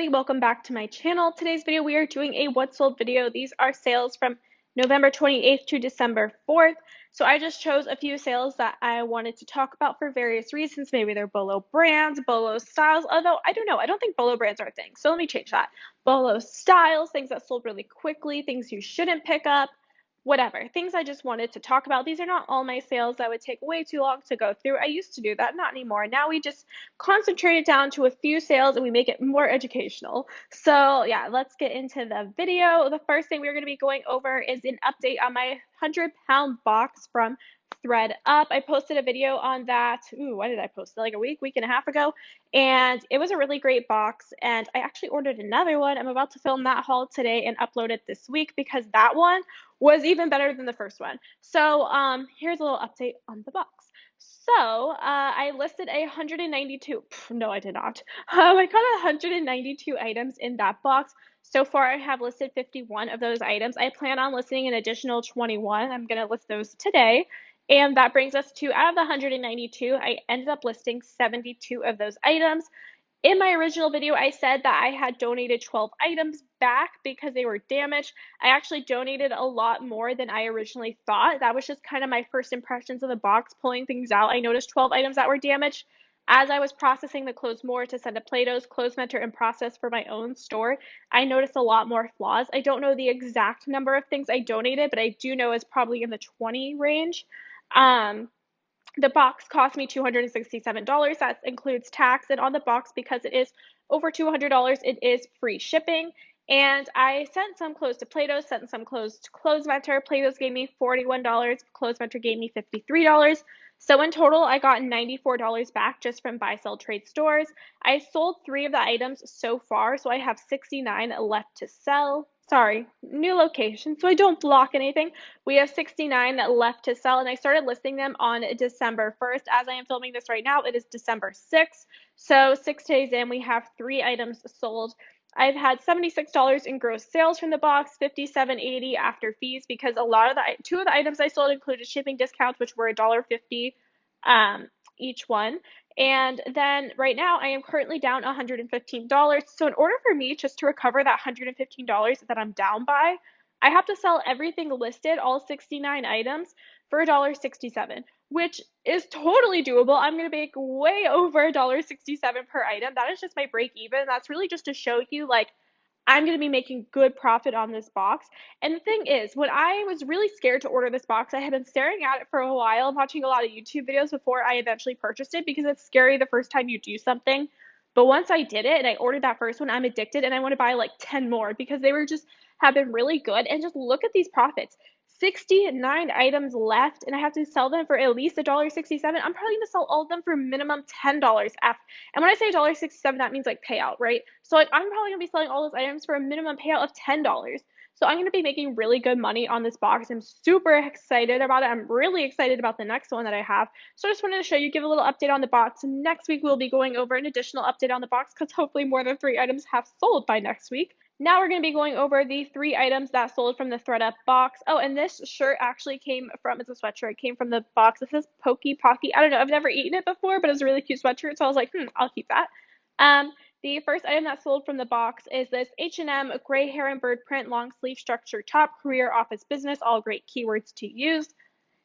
everybody, welcome back to my channel. Today's video we are doing a what sold video. These are sales from November 28th to December 4th. So I just chose a few sales that I wanted to talk about for various reasons. Maybe they're Bolo brands, Bolo styles, although I don't know. I don't think Bolo brands are a thing. So let me change that. Bolo styles, things that sold really quickly, things you shouldn't pick up, whatever, things I just wanted to talk about. These are not all my sales that would take way too long to go through. I used to do that, not anymore. Now we just concentrate it down to a few sales and we make it more educational. So yeah, let's get into the video. The first thing we're going to be going over is an update on my 100-pound box from ThredUp. I posted a video on that. When did I post it? Like a week and a half ago. And it was a really great box. And I actually ordered another one. I'm about to film that haul today and upload it this week because that one was even better than the first one. So here's a little update on the box. So I listed 192. No, I did not. I got 192 items in that box. So far, I have listed 51 of those items. I plan on listing an additional 21. I'm going to list those today. And that brings us to, out of the 192, I ended up listing 72 of those items. In my original video, I said that I had donated 12 items back because they were damaged. I actually donated a lot more than I originally thought. That was just kind of my first impressions of the box, pulling things out. I noticed 12 items that were damaged. As I was processing the clothes more to send to Plato's, Clothes Mentor, and process for my own store, I noticed a lot more flaws. I don't know the exact number of things I donated, but I do know it's probably in the 20 range. The box cost me $267. That includes tax. And on the box, because it is over $200, it is free shipping. And I sent some clothes to Plato's, sent some clothes to Clothes Mentor. Plato's gave me $41. Clothes Mentor gave me $53. So in total, I got $94 back just from buy, sell, trade stores. I sold 3 of the items so far, so I have 69 left to sell. Sorry, new location, so I don't block anything. We have 69 left to sell, and I started listing them on December 1st. As I am filming this right now, it is December 6th. So 6 days in, we have 3 items sold. I've had $76 in gross sales from the box, $57.80 after fees, because a lot of the 2 of the items I sold included shipping discounts, which were $1.50 each one. And then right now I am currently down $115. So in order for me just to recover that $115 that I'm down by, I have to sell everything listed, all 69 items, for $1.67, which is totally doable. I'm going to make way over $1.67 per item. That is just my break even. That's really just to show you, like, I'm going to be making good profit on this box. And the thing is, when I was really scared to order this box, I had been staring at it for a while, watching a lot of YouTube videos before I eventually purchased it, because it's scary the first time you do something. But once I did it and I ordered that first one, I'm addicted and I want to buy like 10 more because they were just have been really good. And just look at these profits. 69 items left, and I have to sell them for at least $1.67. I'm probably gonna sell all of them for minimum $10. And when I say $1.67, that means like payout, right? So like I'm probably gonna be selling all those items for a minimum payout of $10. So I'm gonna be making really good money on this box. I'm super excited about it. I'm really excited about the next one that I have. So I just wanted to show you, give a little update on the box. Next week we'll be going over an additional update on the box because hopefully more than 3 items have sold by next week. Now we're going to be going over the 3 items that sold from the ThredUp box. Oh, and this shirt actually came from, it's a sweatshirt, it came from the box. This is Pokey Pocky. I don't know, I've never eaten it before, but it's a really cute sweatshirt, so I was like, I'll keep that. The first item that sold from the box is this H&M gray heron bird print long sleeve structure top, career, office, business, all great keywords to use.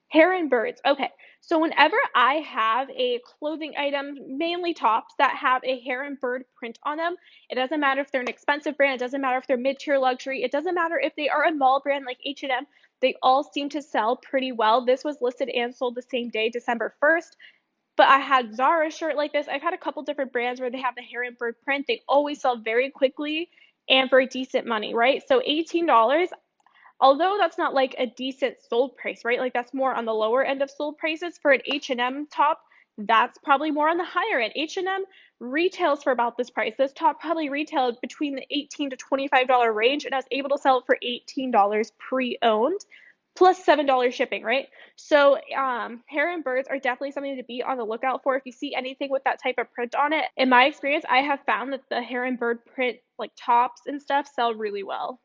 Heron birds. Okay, so whenever I have a clothing item, mainly tops, that have a heron bird print on them, it doesn't matter if they're an expensive brand, it doesn't matter if they're mid-tier luxury, it doesn't matter if they are a mall brand like H&M, they all seem to sell pretty well. This was listed and sold the same day, December 1st. But I had Zara shirt like this. I've had a couple different brands where they have the heron bird print. They always sell very quickly and for decent money, right? So $18. Although that's not like a decent sold price, right? Like that's more on the lower end of sold prices. For an H&M top, that's probably more on the higher end. H&M retails for about this price. This top probably retailed between the $18 to $25 range, and I was able to sell it for $18 pre-owned plus $7 shipping, right? So heron birds are definitely something to be on the lookout for. If you see anything with that type of print on it, in my experience, I have found that the heron bird print like tops and stuff sell really well.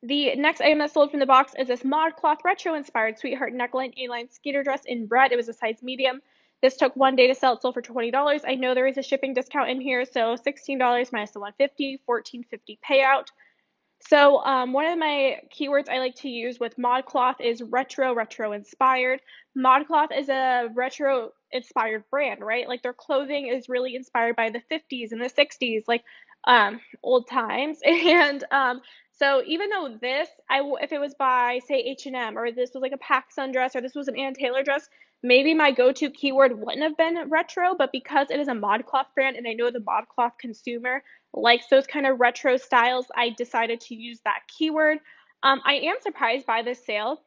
The next item that sold from the box is this ModCloth retro-inspired sweetheart neckline A-line skater dress in red. It was a size medium. This took 1 day to sell. It sold for $20. I know there is a shipping discount in here, so $16 minus the 150, $14.50 payout. So one of my keywords I like to use with ModCloth is retro inspired. ModCloth is a retro inspired brand, right? Like their clothing is really inspired by the 50s and the 60s, like old times. And so even though this, if it was by say H&M, or this was like a PacSun dress, or this was an Ann Taylor dress, maybe my go-to keyword wouldn't have been retro, but because it is a ModCloth brand and I know the ModCloth consumer likes those kind of retro styles, I decided to use that keyword. I am surprised by this sale.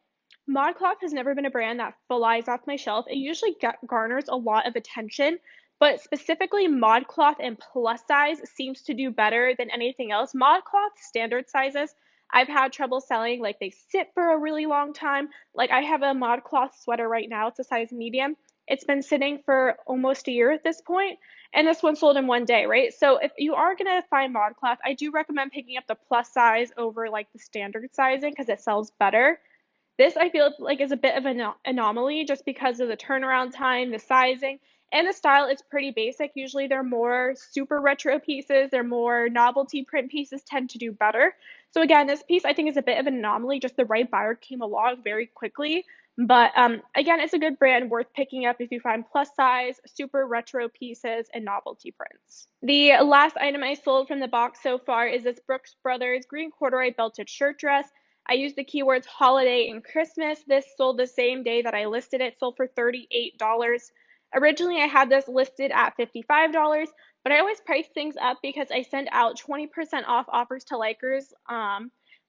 ModCloth has never been a brand that flies off my shelf. It usually garners a lot of attention, but specifically ModCloth and plus size seems to do better than anything else. ModCloth standard sizes, I've had trouble selling. Like they sit for a really long time. Like I have a ModCloth sweater right now. It's a size medium. It's been sitting for almost a year at this point, and this one sold in 1 day, right? So if you are gonna find ModCloth, I do recommend picking up the plus size over like the standard sizing because it sells better. This I feel like is a bit of an anomaly just because of the turnaround time, the sizing, and the style is pretty basic. Usually they're more super retro pieces, they're more novelty print pieces tend to do better. So again, this piece I think is a bit of an anomaly, just the right buyer came along very quickly. But again, it's a good brand worth picking up if you find plus size, super retro pieces, and novelty prints. The last item I sold from the box so far is this Brooks Brothers green corduroy belted shirt dress. I used the keywords holiday and Christmas. This sold the same day that I listed it, sold for $38. Originally, I had this listed at $55, but I always price things up because I send out 20% off offers to likers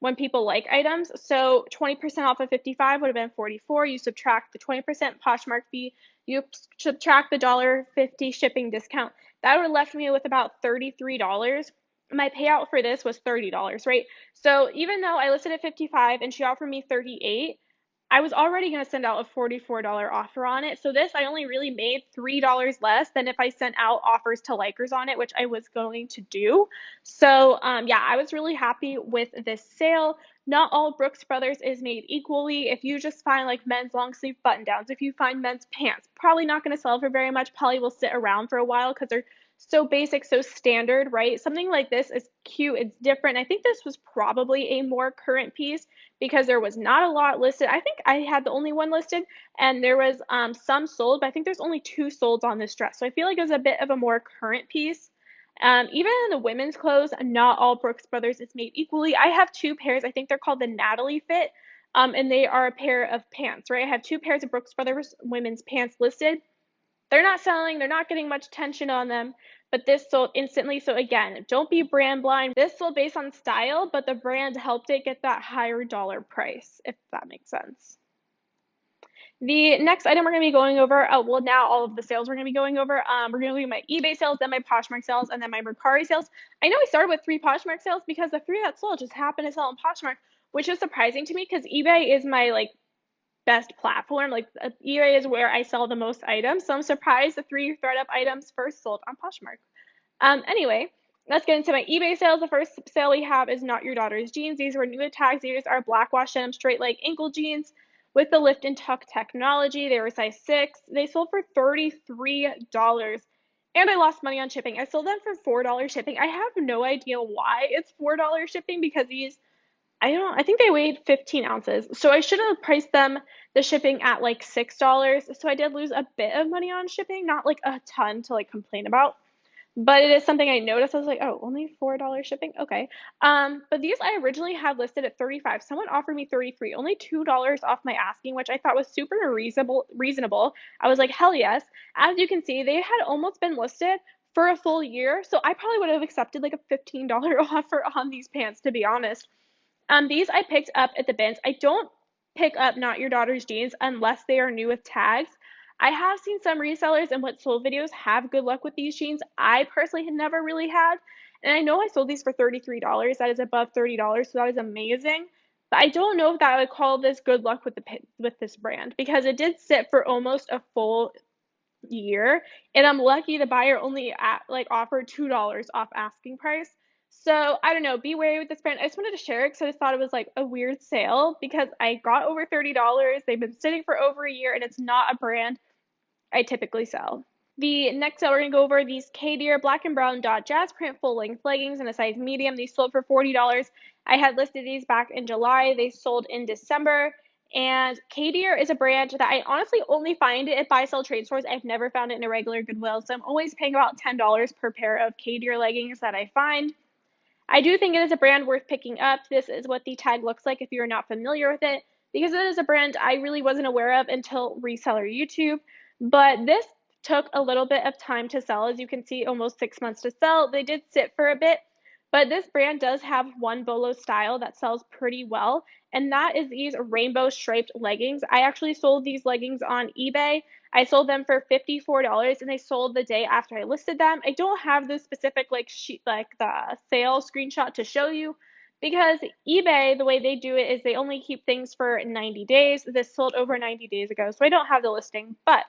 when people like items. So 20% off of 55 would have been 44. You subtract the 20% Poshmark fee, you subtract the $1.50 shipping discount. That would have left me with about $33. My payout for this was $30, right? So even though I listed at 55 and she offered me 38, I was already going to send out a $44 offer on it. So this, I only really made $3 less than if I sent out offers to likers on it, which I was going to do. So yeah, I was really happy with this sale. Not all Brooks Brothers is made equally. If you just find like men's long sleeve button downs, if you find men's pants, probably not going to sell for very much, probably will sit around for a while because they're so basic, so standard, right? Something like this is cute, it's different. I think this was probably a more current piece because there was not a lot listed. I think I had the only one listed, and there was some sold, but I think there's only 2 sold on this dress. So I feel like it was a bit of a more current piece. Even in the women's clothes, not all Brooks Brothers is made equally. I have 2 pairs. I think they're called the Natalie fit, and they are a pair of pants, right? I have 2 pairs of Brooks Brothers women's pants listed. They're not selling, they're not getting much attention on them, but this sold instantly. So again, don't be brand blind. This sold based on style, but the brand helped it get that higher dollar price, if that makes sense. The next item we're going to be going over, well, now all of the sales we're going to be going over. We're going to do my eBay sales, then my Poshmark sales, and then my Mercari sales. I know I started with 3 Poshmark sales because the 3 that sold just happened to sell on Poshmark, which is surprising to me because eBay is my like best platform. Like eBay is where I sell the most items. So I'm surprised the 3 ThredUp items first sold on Poshmark. Anyway, let's get into my eBay sales. The first sale we have is Not Your Daughter's Jeans. These were new tags. These are black wash denim straight leg ankle jeans with the lift and tuck technology. They were size 6. They sold for $33. And I lost money on shipping. I sold them for $4 shipping. I have no idea why it's $4 shipping because these I think they weighed 15 ounces. So I should have priced them the shipping at like $6. So I did lose a bit of money on shipping, not like a ton to like complain about. But it is something I noticed. I was like, oh, only $4 shipping? Okay. But these I originally had listed at 35. Someone offered me 33, only $2 off my asking, which I thought was super reasonable. I was like, hell yes. As you can see, they had almost been listed for a full year. So I probably would have accepted like a $15 offer on these pants, to be honest. These I picked up at the bins. I don't pick up Not Your Daughter's Jeans unless they are new with tags. I have seen some resellers and what sold videos have good luck with these jeans. I personally had never really had. And I know I sold these for $33. That is above $30, so that is amazing. But I don't know if that I would call this good luck with this brand because it did sit for almost a full year, and I'm lucky the buyer only offered $2 off asking price. So I don't know, be wary with this brand. I just wanted to share it because I just thought it was like a weird sale because I got over $30. They've been sitting for over a year, and it's not a brand I typically sell. The next sale, we're going to go over these K-Deer black and brown dot jazz print full length leggings in a size medium. These sold for $40. I had listed these back in July. They sold in December. And K-Deer is a brand that I honestly only find it at buy sell trade stores. I've never found it in a regular Goodwill. So I'm always paying about $10 per pair of K-Deer leggings that I find. I do think it is a brand worth picking up. This is what the tag looks like if you're not familiar with it, because it is a brand I really wasn't aware of until reseller YouTube. But this took a little bit of time to sell. As you can see, almost 6 months to sell. They did sit for a bit, but this brand does have one bolo style that sells pretty well, and that is these rainbow striped leggings. I actually sold these leggings on eBay. I sold them for $54 and they sold the day after I listed them. I don't have the specific like the sale screenshot to show you because eBay, the way they do it is they only keep things for 90 days. This sold over 90 days ago, so I don't have the listing, but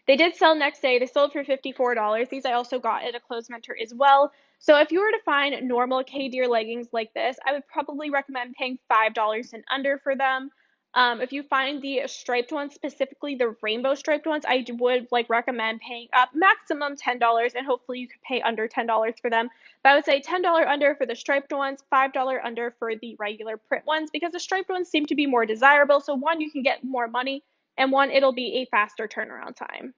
they did sell next day. They sold for $54. These I also got at a closed mentor as well. So if you were to find normal K-Deer leggings like this, I would probably recommend paying $5 and under for them. If you find the striped ones, specifically the rainbow striped ones, I would recommend paying up maximum $10, and hopefully you could pay under $10 for them. But I would say $10 under for the striped ones, $5 under for the regular print ones, because the striped ones seem to be more desirable. So one, you can get more money, and one, it'll be a faster turnaround time.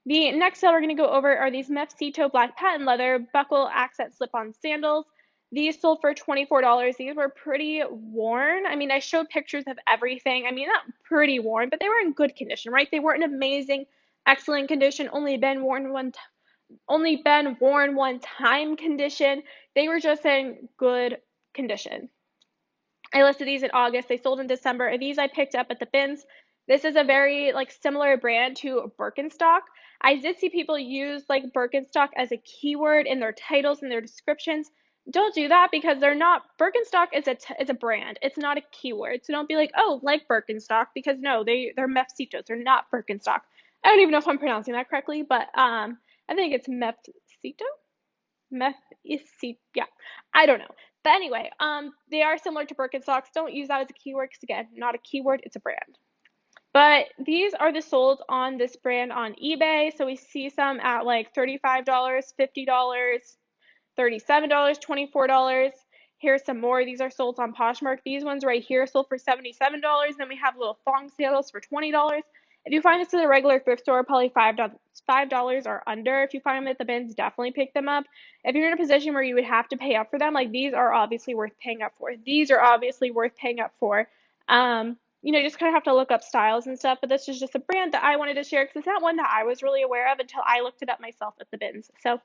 The next sale we're going to go over are these Mefcito black patent leather buckle accent slip-on sandals. These sold for $24. These were pretty worn. I mean, I showed pictures of everything. I mean, not pretty worn, but they were in good condition, right? They weren't in amazing, excellent condition, only been worn one time condition. They were just in good condition. I listed these in August. They sold in December. And these I picked up at the bins. This is a very similar brand to Birkenstock. I did see people use Birkenstock as a keyword in their titles and their descriptions. Don't do that because they're not. Birkenstock is a brand. It's not a keyword. So don't be like, oh, like Birkenstock, because no, they're Mefcitos. They're not Birkenstock. I don't even know if I'm pronouncing that correctly, but I think it's Mefcito. Yeah, I don't know. But anyway, they are similar to Birkenstocks. Don't use that as a keyword because again, not a keyword, it's a brand. But these are the sold on this brand on eBay. So we see some at $35, $50, $37, $24. Here's some more. These are sold on Poshmark. These ones right here sold for $77. Then we have little thong sandals for $20. If you find this in a regular thrift store, probably $5 or under. If you find them at the bins, definitely pick them up. If you're in a position where you would have to pay up for them, these are obviously worth paying up for. These are obviously worth paying up for. You just kind of have to look up styles and stuff, but this is just a brand that I wanted to share because it's not one that I was really aware of until I looked it up myself at the bins. So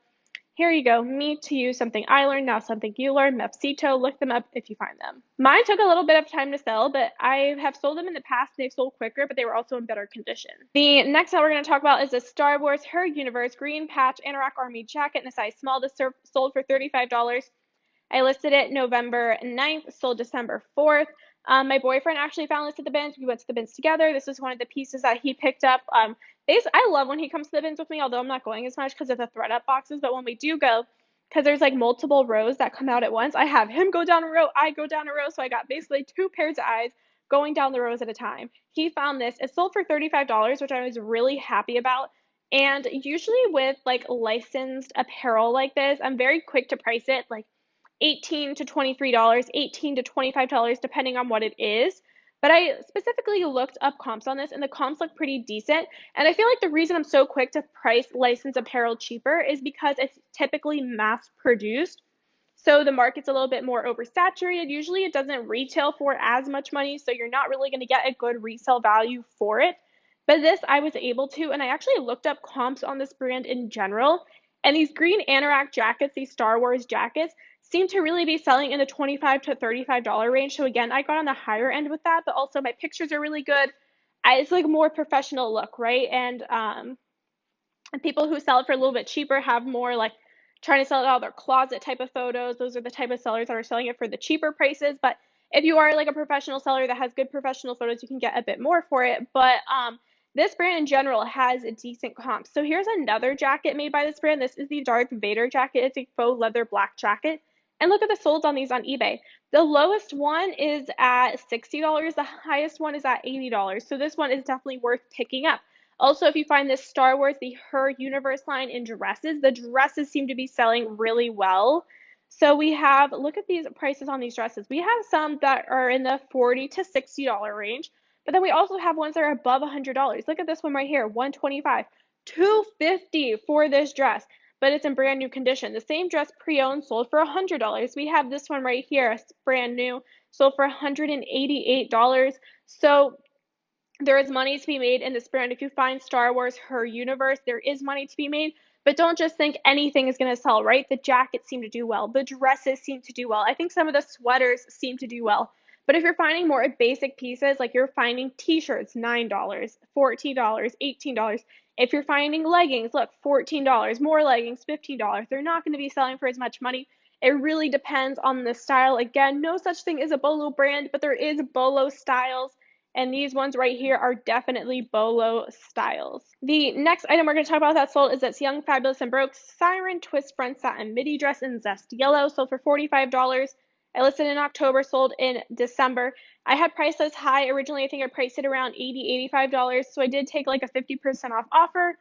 here you go. Me to you, something I learned, now something you learned. Mefcito, look them up if you find them. Mine took a little bit of time to sell, but I have sold them in the past. They've sold quicker, but they were also in better condition. The next one we're going to talk about is a Star Wars Her Universe green patch anorak army jacket in a size small. This sold for $35. I listed it November 9th, sold December 4th. My boyfriend actually found this at the bins. We went to the bins together. This is one of the pieces that he picked up. I love when he comes to the bins with me, although I'm not going as much because of the ThredUp boxes. But when we do go, because there's multiple rows that come out at once, I have him go down a row, I go down a row. So I got basically two pairs of eyes going down the rows at a time. He found this. It sold for $35, which I was really happy about. And usually with licensed apparel like this, I'm very quick to price it $18 to $23, $18 to $25, depending on what it is. But I specifically looked up comps on this, and the comps look pretty decent. And I feel like the reason I'm so quick to price licensed apparel cheaper is because it's typically mass produced. So the market's a little bit more oversaturated. Usually it doesn't retail for as much money, so you're not really going to get a good resale value for it. But this I was able to, and I actually looked up comps on this brand in general. And these green anorak jackets, these Star Wars jackets, seem to really be selling in the $25 to $35 range. So again, I got on the higher end with that, but also my pictures are really good. It's more professional look, right? And people who sell it for a little bit cheaper have more trying to sell it out of their closet type of photos. Those are the type of sellers that are selling it for the cheaper prices. But if you are a professional seller that has good professional photos, you can get a bit more for it. But this brand in general has a decent comp. So here's another jacket made by this brand. This is the Darth Vader jacket. It's a faux leather black jacket. And look at the solds on these on eBay. The lowest one is at $60. The highest one is at $80. So this one is definitely worth picking up. Also, if you find this Star Wars, the Her Universe line in dresses, the dresses seem to be selling really well. So we have, look at these prices on these dresses. We have some that are in the $40 to $60 range, but then we also have ones that are above $100. Look at this one right here, $125, $250 for this dress, but it's in brand new condition. The same dress pre-owned sold for $100. We have this one right here, it's brand new, sold for $188. So there is money to be made in this brand. If you find Star Wars, Her Universe, there is money to be made, but don't just think anything is going to sell, right? The jackets seem to do well. The dresses seem to do well. I think some of the sweaters seem to do well. But if you're finding more basic pieces, like you're finding t-shirts, $9, $14, $18. If you're finding leggings, look, $14, more leggings, $15. They're not going to be selling for as much money. It really depends on the style. Again, no such thing as a Bolo brand, but there is Bolo styles. And these ones right here are definitely Bolo styles. The next item we're going to talk about that sold is this Young, Fabulous, and Broke Siren Twist Front Satin Midi Dress in Zest Yellow. Sold for $45. I listed in October, sold in December. I had priced this high. Originally, I think I priced it around $80, $85. So I did take like a 50% off offer.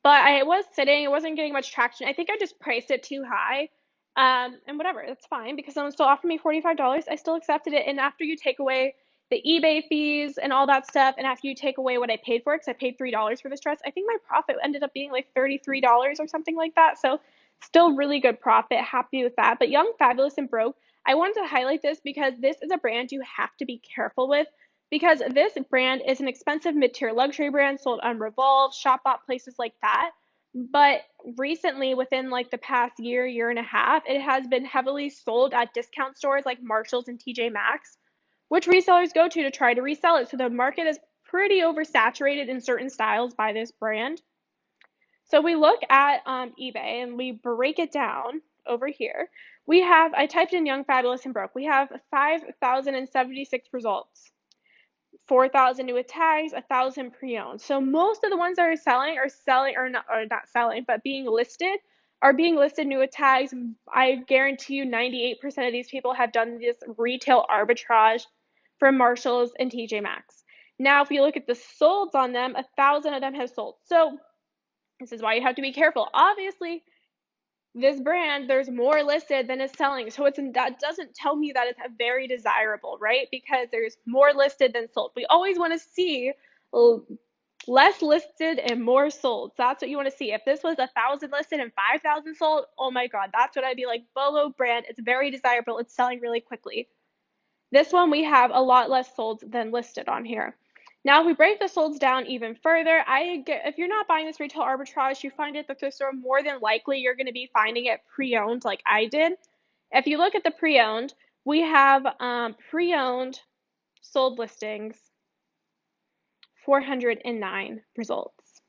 But I was sitting, it wasn't getting much traction. I think I just priced it too high. And whatever, that's fine because someone still offered me $45. I still accepted it. And after you take away the eBay fees and all that stuff, and after you take away what I paid for it, because I paid $3 for this dress, I think my profit ended up being like $33 or something like that. So still really good profit, happy with that. But Young, Fabulous, and Broke, I wanted to highlight this because this is a brand you have to be careful with because this brand is an expensive mid-tier luxury brand sold on Revolve, Shopbop, places like that. But recently, within like the past year, year and a half, it has been heavily sold at discount stores like Marshalls and TJ Maxx, which resellers go to try to resell it. So the market is pretty oversaturated in certain styles by this brand. So we look at eBay and we break it down over here. We have, I typed in Young, Fabulous, and Broke. We have 5,076 results. 4,000 new tags, 1,000 pre-owned. So most of the ones that are selling or not selling, but being listed are being listed new tags. I guarantee you 98% of these people have done this retail arbitrage from Marshalls and TJ Maxx. Now, if you look at the solds on them, 1,000 of them have sold. So this is why you have to be careful. Obviously, this brand, there's more listed than is selling. So that doesn't tell me that it's very desirable, right? Because there's more listed than sold. We always want to see less listed and more sold. So that's what you want to see. If this was 1,000 listed and 5,000 sold, oh my God, that's what I'd be like. Bolo brand, it's very desirable. It's selling really quickly. This one, we have a lot less solds than listed on here. Now, if we break the solds down even further, if you're not buying this retail arbitrage, you find it at the thrift store, more than likely you're going to be finding it pre-owned like I did. If you look at the pre-owned, we have pre-owned sold listings, 409 results.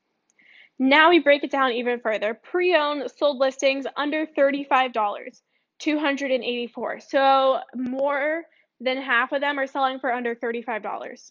Now we break it down even further. Pre-owned sold listings under $35, 284. So more than half of them are selling for under $35.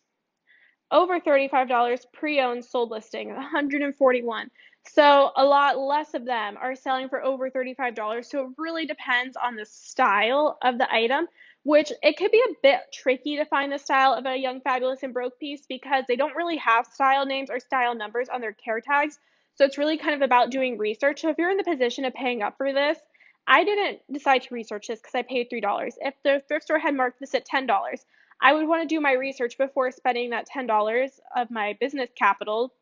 Over $35 pre-owned sold listing, 141. So a lot less of them are selling for over $35. So it really depends on the style of the item, which it could be a bit tricky to find the style of a Young, Fabulous, and Broke piece because they don't really have style names or style numbers on their care tags. So it's really kind of about doing research. So if you're in the position of paying up for this, I didn't decide to research this because I paid $3. If the thrift store had marked this at $10, I would want to do my research before spending that $10 of my business capital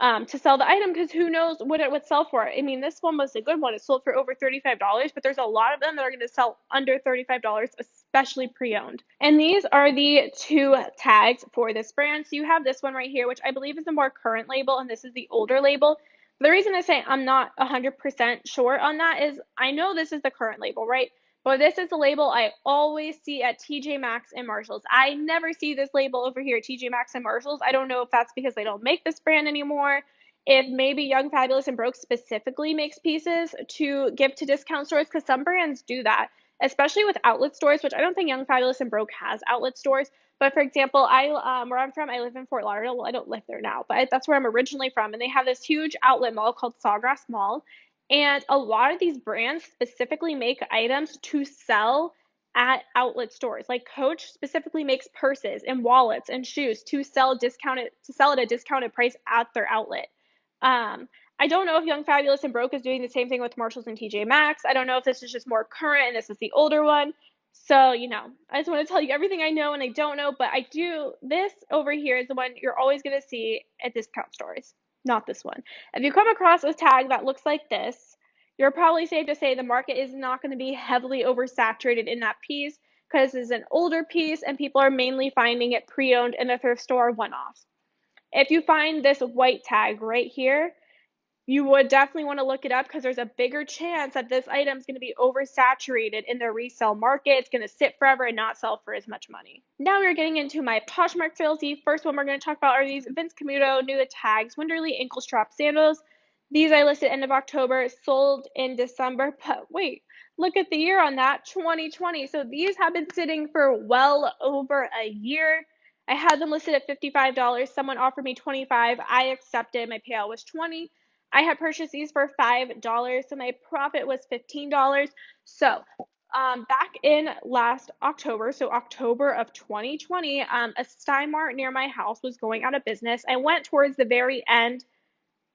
to sell the item because who knows what it would sell for. I mean, this one was a good one. It sold for over $35, but there's a lot of them that are going to sell under $35, especially pre-owned. And these are the two tags for this brand. So you have this one right here, which I believe is the more current label, and this is the older label. The reason I say I'm not 100% sure on that is I know this is the current label, right? But this is the label I always see at TJ Maxx and Marshalls. I never see this label over here at TJ Maxx and Marshalls. I don't know if that's because they don't make this brand anymore, if maybe Young, Fabulous, and Broke specifically makes pieces to give to discount stores, because some brands do that, especially with outlet stores, which I don't think Young, Fabulous, and Broke has outlet stores. But for example, where I'm from, I live in Fort Lauderdale. Well, I don't live there now, but that's where I'm originally from. And they have this huge outlet mall called Sawgrass Mall. And a lot of these brands specifically make items to sell at outlet stores. Like Coach specifically makes purses and wallets and shoes to sell at a discounted price at their outlet. Um, I don't know if Young Fabulous and Broke is doing the same thing with Marshalls and TJ Maxx. I don't know if this is just more current and this is the older one. So, I just want to tell you everything I know and I don't know, but I do. This over here is the one you're always going to see at discount stores, not this one. If you come across a tag that looks like this, you're probably safe to say the market is not going to be heavily oversaturated in that piece because it's an older piece and people are mainly finding it pre-owned in the thrift store one-offs. If you find this white tag right here, you would definitely want to look it up because there's a bigger chance that this item is going to be oversaturated in the resale market. It's going to sit forever and not sell for as much money. Now we're getting into my Poshmark sales. The first one we're going to talk about are these Vince Camuto new tags, Winderly ankle strap sandals. These I listed end of October, sold in December, but wait, look at the year on that, 2020. So these have been sitting for well over a year. I had them listed at $55. Someone offered me $25. I accepted. My payout was $20. I had purchased these for $5, so my profit was $15. So, back in last October, so October of 2020, a Stein Mart near my house was going out of business. I went towards the very end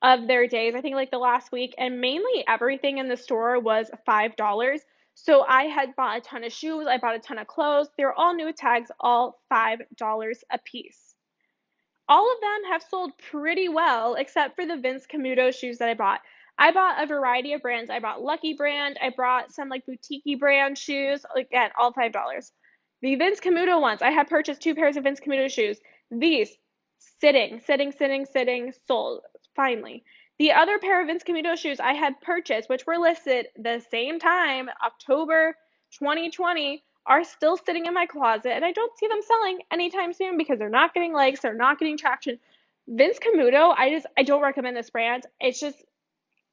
of their days, I think like the last week, and mainly everything in the store was $5. So I had bought a ton of shoes, I bought a ton of clothes. They were all new tags, all $5 a piece. All of them have sold pretty well, except for the Vince Camuto shoes that I bought. I bought a variety of brands. I bought Lucky brand. I brought some like boutique brand shoes. Again, all $5. The Vince Camuto ones, I had purchased 2 pairs of Vince Camuto shoes. These sitting, sold finally. The other pair of Vince Camuto shoes I had purchased, which were listed the same time, October 2020, are still sitting in my closet, and I don't see them selling anytime soon because they're not getting likes, they're not getting traction. Vince Camuto, I don't recommend this brand. It's just,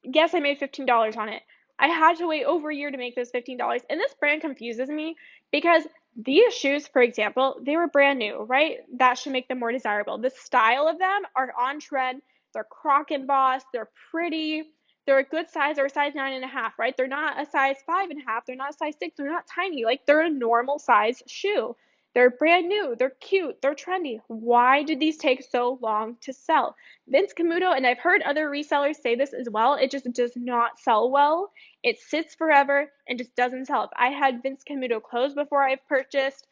yes, I made $15 on it. I had to wait over a year to make those $15. And this brand confuses me because these shoes, for example, they were brand new, right? That should make them more desirable. The style of them are on trend. They're croc embossed. They're pretty. They're a good size. They're a size 9.5, right? They're not a size 5.5. They're not a size 6. They're not tiny. Like, they're a normal size shoe. They're brand new. They're cute. They're trendy. Why did these take so long to sell? Vince Camuto, and I've heard other resellers say this as well, it just does not sell well. It sits forever and just doesn't sell. If I had Vince Camuto clothes before I've purchased,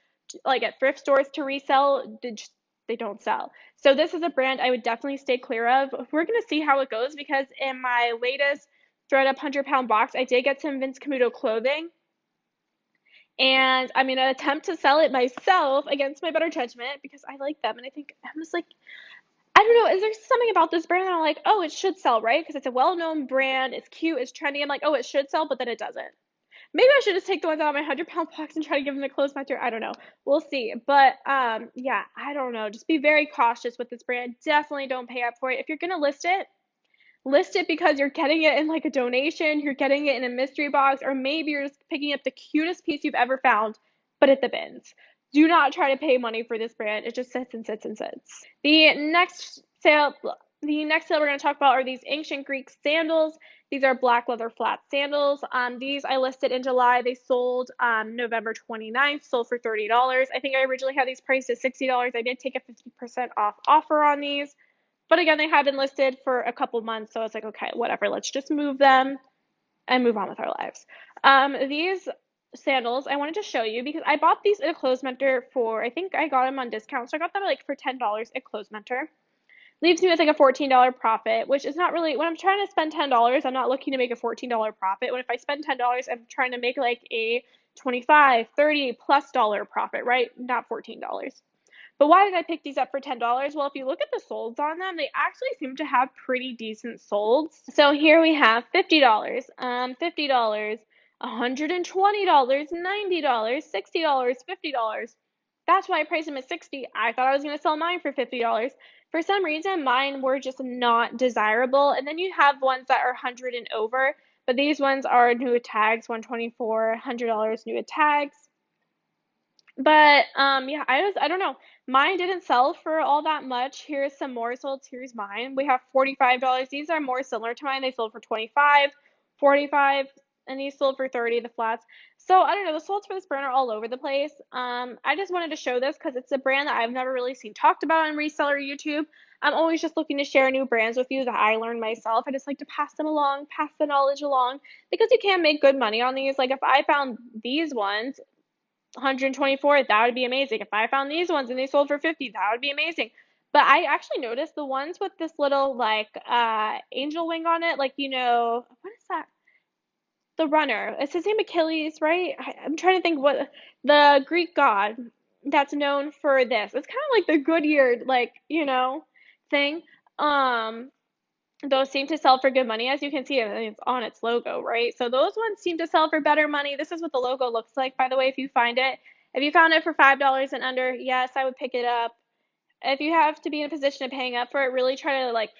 like at thrift stores to resell, they don't sell. So this is a brand I would definitely stay clear of. We're going to see how it goes because in my latest ThredUp 100-pound box, I did get some Vince Camuto clothing. And I'm going to attempt to sell it myself against my better judgment because I like them. And I think, I'm just like, I don't know, is there something about this brand that I'm like, oh, it should sell, right? Because it's a well-known brand, it's cute, it's trendy. I'm like, oh, it should sell, but then it doesn't. Maybe I should just take the ones out of my 100-pound box and try to give them a close mentor. I don't know. We'll see. But yeah, I don't know. Just be very cautious with this brand. Definitely don't pay up for it. If you're gonna list it because you're getting it in like a donation, you're getting it in a mystery box, or maybe you're just picking up the cutest piece you've ever found, but at the bins. Do not try to pay money for this brand. It just sits and sits and sits. The next sale we're going to talk about are these ancient Greek sandals. These are black leather flat sandals. These I listed in July. They sold November 29th, sold for $30. I think I originally had these priced at $60. I did take a 50% off offer on these. But again, they have been listed for a couple months, so it's like, okay, whatever, let's just move them and move on with our lives. These sandals I wanted to show you because I bought these at a clothes mentor for, I think I got them on discount, so I got them like for $10 at clothes mentor. Leaves me with like a $14 profit, which is not really, when I'm trying to spend $10, I'm not looking to make a $14 profit. When if I spend $10, I'm trying to make like a $25, $30+ profit, right? Not $14. But why did I pick these up for $10? Well, if you look at the solds on them, they actually seem to have pretty decent solds. So here we have $50, $50, $120, $90, $60, $50. That's why I priced them at $60. I thought I was going to sell mine for $50. For some reason, mine were just not desirable. And then you have ones that are 100 and over, but these ones are new at tags, $124, $100 new at tags. But yeah, I don't know. Mine didn't sell for all that much. Here's some more sold. Here's mine. We have $45. These are more similar to mine. They sold for 25. 45, and these sold for 30, the flats. So I don't know, the solds for this brand are all over the place. I just wanted to show this because it's a brand that I've never really seen talked about on reseller YouTube. I'm always just looking to share new brands with you that I learned myself. I just like to pass them along, pass the knowledge along, because you can make good money on these. Like if I found these ones 124, that would be amazing. If I found these ones and they sold for 50, that would be amazing. But I actually noticed the ones with this little like angel wing on it, like what is that? The runner. It's his name Achilles, right? I'm trying to think what the Greek god that's known for this. It's kind of like the Goodyear, like, thing. Um, those seem to sell for good money, as you can see, it's on its logo, right? So those ones seem to sell for better money. This is what the logo looks like, by the way, if you find it. If you found it for $5 and under, yes, I would pick it up. If you have to be in a position of paying up for it, really try to like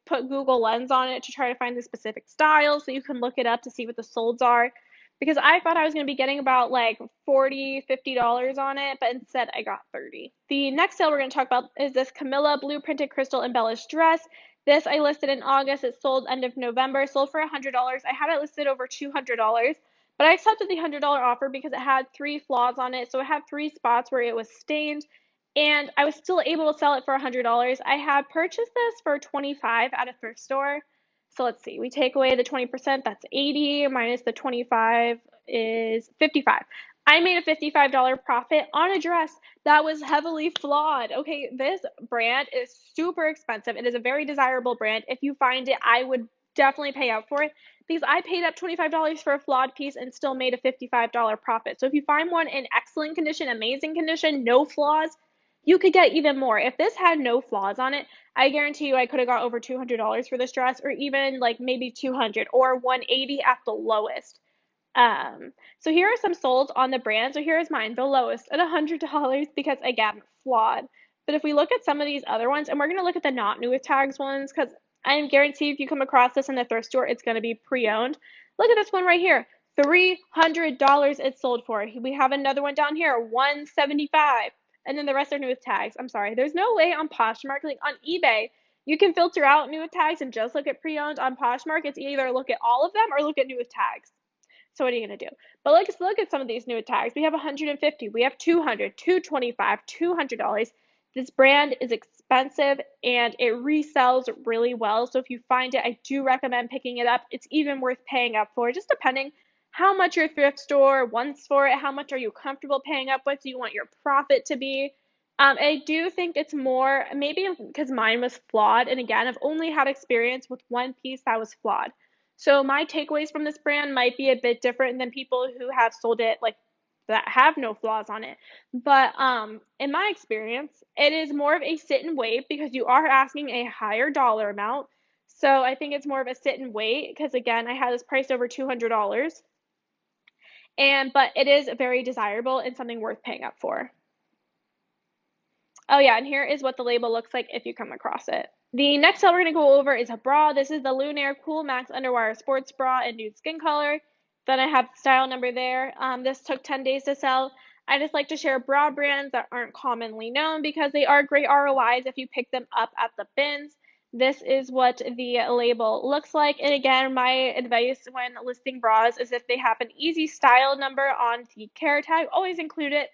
put Google Lens on it to try to find the specific style so you can look it up to see what the solds are. Because I thought I was going to be getting about like $40, $50 on it, but instead I got 30. The next sale we're going to talk about is this Camilla blue printed crystal embellished dress. This I listed in August. It sold end of November, sold for $100. I had it listed over $200, but I accepted the $100 offer because it had 3 flaws on it. So it had 3 spots where it was stained, and I was still able to sell it for $100. I had purchased this for 25 at a thrift store. So let's see, we take away the 20%, that's 80, minus the 25 is 55. I made a $55 profit on a dress that was heavily flawed. Okay, this brand is super expensive. It is a very desirable brand. If you find it, I would definitely pay out for it because I paid up $25 for a flawed piece and still made a $55 profit. So if you find one in excellent condition, amazing condition, no flaws, you could get even more. If this had no flaws on it, I guarantee you I could have got over $200 for this dress, or even like maybe 200 or 180 at the lowest. So here are some solds on the brand. So here is mine, the lowest at $100 because again, flawed. But if we look at some of these other ones, and we're going to look at the not new with tags ones because I am guaranteed if you come across this in the thrift store, it's going to be pre-owned. Look at this one right here. $300 it's sold for. We have another one down here, $175. And then the rest are new with tags. I'm sorry. There's no way on Poshmark, like on eBay, you can filter out new with tags and just look at pre-owned. On Poshmark, it's either look at all of them or look at new with tags. So what are you going to do? But let's look at some of these new tags. We have 150, we have 200, 225, $200. This brand is expensive and it resells really well. So if you find it, I do recommend picking it up. It's even worth paying up for, just depending how much your thrift store wants for it, how much are you comfortable paying up with, do you want your profit to be. I do think it's more, maybe because mine was flawed, and again, I've only had experience with one piece that was flawed. So my takeaways from this brand might be a bit different than people who have sold it like that have no flaws on it. But in my experience, it is more of a sit and wait because you are asking a higher dollar amount. So I think it's more of a sit and wait because again, I had this priced over $200. But it is very desirable and something worth paying up for. Oh yeah, and here is what the label looks like if you come across it. The next style we're going to go over is a bra. This is the Lunaire Cool Max Underwire Sports Bra in nude skin color. Then I have the style number there. This took 10 days to sell. I just like to share bra brands that aren't commonly known because they are great ROIs if you pick them up at the bins. This is what the label looks like. And again, my advice when listing bras is if they have an easy style number on the care tag, always include it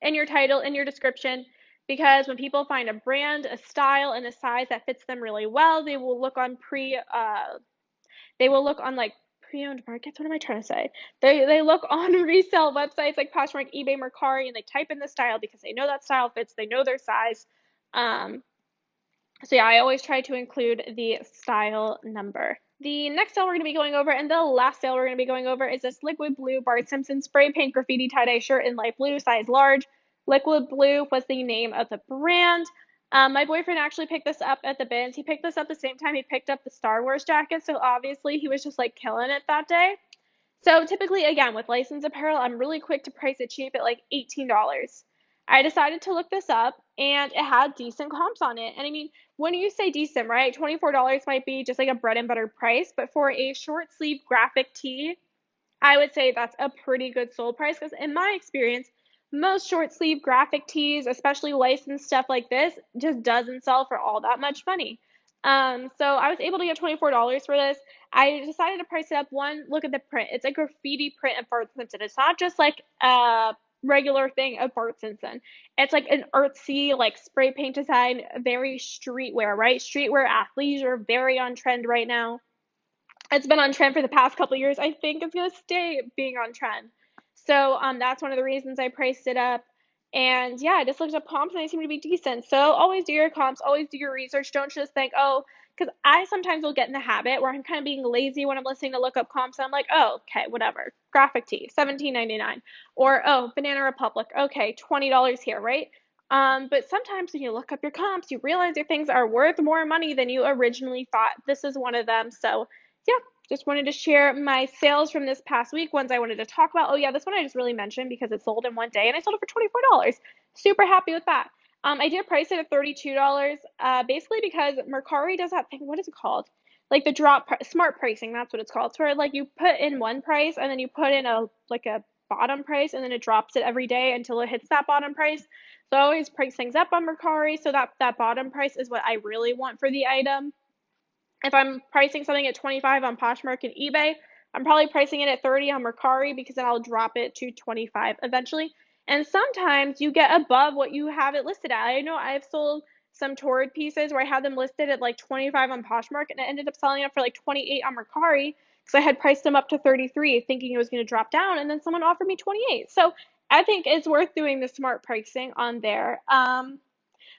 in your title, in your description. Because when people find a brand, a style, and a size that fits them really well, they will look on like pre-owned markets. What am I trying to say? They look on resale websites like Poshmark, eBay, Mercari, and they type in the style because they know that style fits. They know their size. So yeah, I always try to include the style number. The next sale we're going to be going over, and the last sale we're going to be going over, is this liquid blue Bart Simpson spray paint graffiti tie-dye shirt in light blue, size large. Liquid blue was the name of the brand. My boyfriend actually picked this up at the bins. He picked this up the same time he picked up the Star Wars jacket, so obviously he was just like killing it that day. So typically, again, with licensed apparel, I'm really quick to price it cheap at like $18. I decided to look this up, and it had decent comps on it. And I mean, when you say decent, right, $24 might be just like a bread and butter price, but for a short sleeve graphic tee, I would say that's a pretty good sold price because in my experience, most short sleeve graphic tees, especially licensed stuff like this, just doesn't sell for all that much money. So I was able to get $24 for this. I decided to price it up. One, look at the print. It's a graffiti print of Bart Simpson. It's not just like a regular thing of Bart Simpson. It's like an artsy, like spray paint design, very streetwear, right? Streetwear athleisure, very on trend right now. It's been on trend for the past couple years. I think it's gonna stay being on trend. So that's one of the reasons I priced it up. And yeah, I just looked up comps and they seem to be decent. So always do your comps, always do your research. Don't just think, oh, because I sometimes will get in the habit where I'm kind of being lazy when I'm listening to look up comps. And I'm like, oh, okay, whatever. Graphic tee, 17.99, or oh, Banana Republic, okay, $20 here, right? But sometimes when you look up your comps, you realize your things are worth more money than you originally thought. This is one of them. So yeah, just wanted to share my sales from this past week, ones I wanted to talk about. Oh yeah, this one I just really mentioned because it sold in one day and I sold it for $24. Super happy with that. I did price it at $32, basically because Mercari does that thing. What is it called? Like the smart pricing. That's what it's called. It's where like you put in one price and then you put in a bottom price and then it drops it every day until it hits that bottom price. So I always price things up on Mercari so that bottom price is what I really want for the item. If I'm pricing something at 25 on Poshmark and eBay, I'm probably pricing it at 30 on Mercari because then I'll drop it to 25 eventually. And sometimes you get above what you have it listed at. I know I've sold some Torrid pieces where I had them listed at like 25 on Poshmark and I ended up selling it for like 28 on Mercari because I had priced them up to 33 thinking it was going to drop down and then someone offered me 28. So I think it's worth doing the smart pricing on there.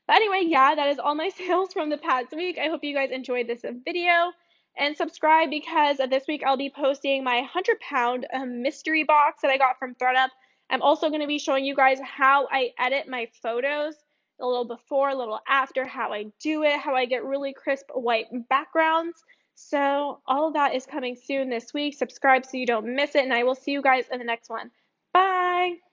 But anyway, yeah, that is all my sales from the past week. I hope you guys enjoyed this video and subscribe because this week I'll be posting my 100-pound mystery box that I got from ThredUp. I'm also going to be showing you guys how I edit my photos, a little before, a little after, how I do it, how I get really crisp white backgrounds. So all of that is coming soon this week. Subscribe so you don't miss it, and I will see you guys in the next one. Bye!